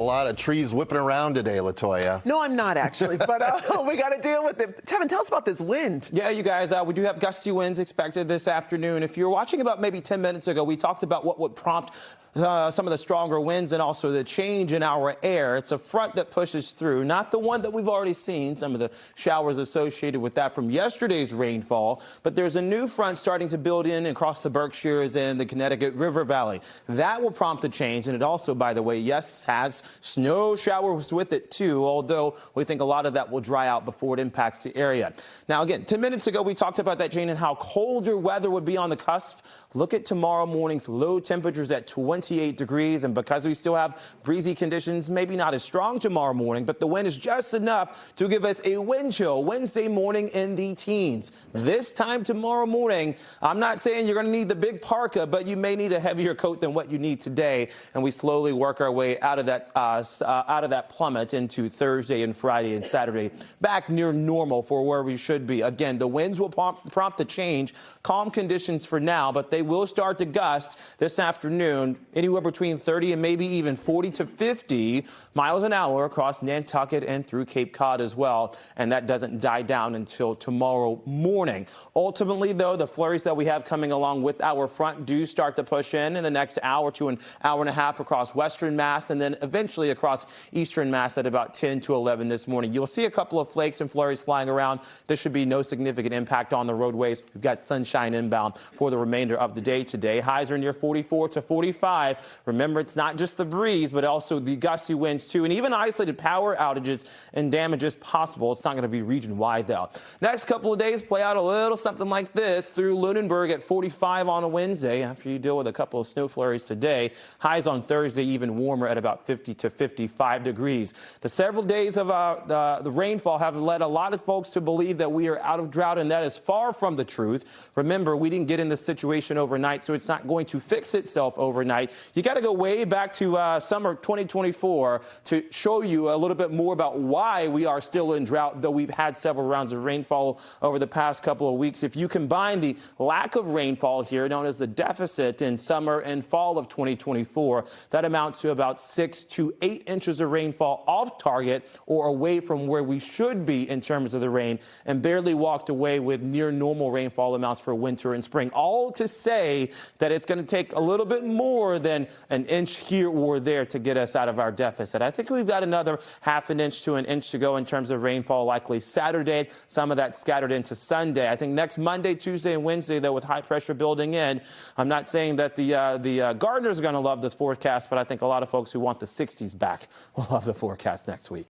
A lot of trees whipping around today, LaToya. No, I'm not actually, but we got to deal with it. Tevin, tell us about this wind. Yeah, you guys, we do have gusty winds expected this afternoon. If you were watching about maybe 10 minutes ago, we talked about what would prompt some of the stronger winds and also the change in our air. It's a front that pushes through, not the one that we've already seen, some of the showers associated with that from yesterday's rainfall, but there's a new front starting to build in across the Berkshires and the Connecticut River Valley. That will prompt the change, and it also, by the way, yes, has snow showers with it too, although we think a lot of that will dry out before it impacts the area. Now, again, 10 minutes ago, we talked about that, Jane, and how colder weather would be on the cusp. Look at tomorrow morning's low temperatures at 28 degrees, and because we still have breezy conditions, maybe not as strong tomorrow morning, but the wind is just enough to give us a wind chill Wednesday morning in the teens. This time tomorrow morning, I'm not saying you're going to need the big parka, but you may need a heavier coat than what you need today, and we slowly work our way out of that plummet into Thursday and Friday and Saturday, back near normal for where we should be. Again, the winds will prompt the change. Calm conditions for now, but they will start to gust this afternoon, anywhere between 30 and maybe even 40 to 50 miles an hour across Nantucket and through Cape Cod as well. And that doesn't die down until tomorrow morning. Ultimately, though, the flurries that we have coming along with our front do start to push in the next hour to an hour and a half across western Mass and then eventually across eastern Mass at about 10 to 11 this morning. You'll see a couple of flakes and flurries flying around. There should be no significant impact on the roadways. We've got sunshine inbound for the remainder of the day today. Highs are near 44 to 45. Remember, it's not just the breeze, but also the gusty winds too, and even isolated power outages and damages possible. It's not going to be region-wide, though. Next couple of days play out a little something like this through Lunenburg at 45 on a Wednesday after you deal with a couple of snow flurries today. Highs on Thursday even warmer at about 50 to 55 degrees. The several days of the rainfall have led a lot of folks to believe that we are out of drought, and that is far from the truth. Remember, we didn't get in this situation overnight, so it's not going to fix itself overnight. You got to go way back to summer 2024 to show you a little bit more about why we are still in drought, though we've had several rounds of rainfall over the past couple of weeks. If you combine the lack of rainfall here, known as the deficit in summer and fall of 2024, that amounts to about 6 to 8 inches of rainfall off target or away from where we should be in terms of the rain, and barely walked away with near normal rainfall amounts for winter and spring. All to say that it's going to take a little bit more than an inch here or there to get us out of our deficit. I think we've got another half an inch to an inch to go in terms of rainfall, likely Saturday, some of that scattered into Sunday. I think next Monday, Tuesday, and Wednesday, though, with high pressure building in, I'm not saying that the gardeners are going to love this forecast, but I think a lot of folks who want the 60s back will love the forecast next week.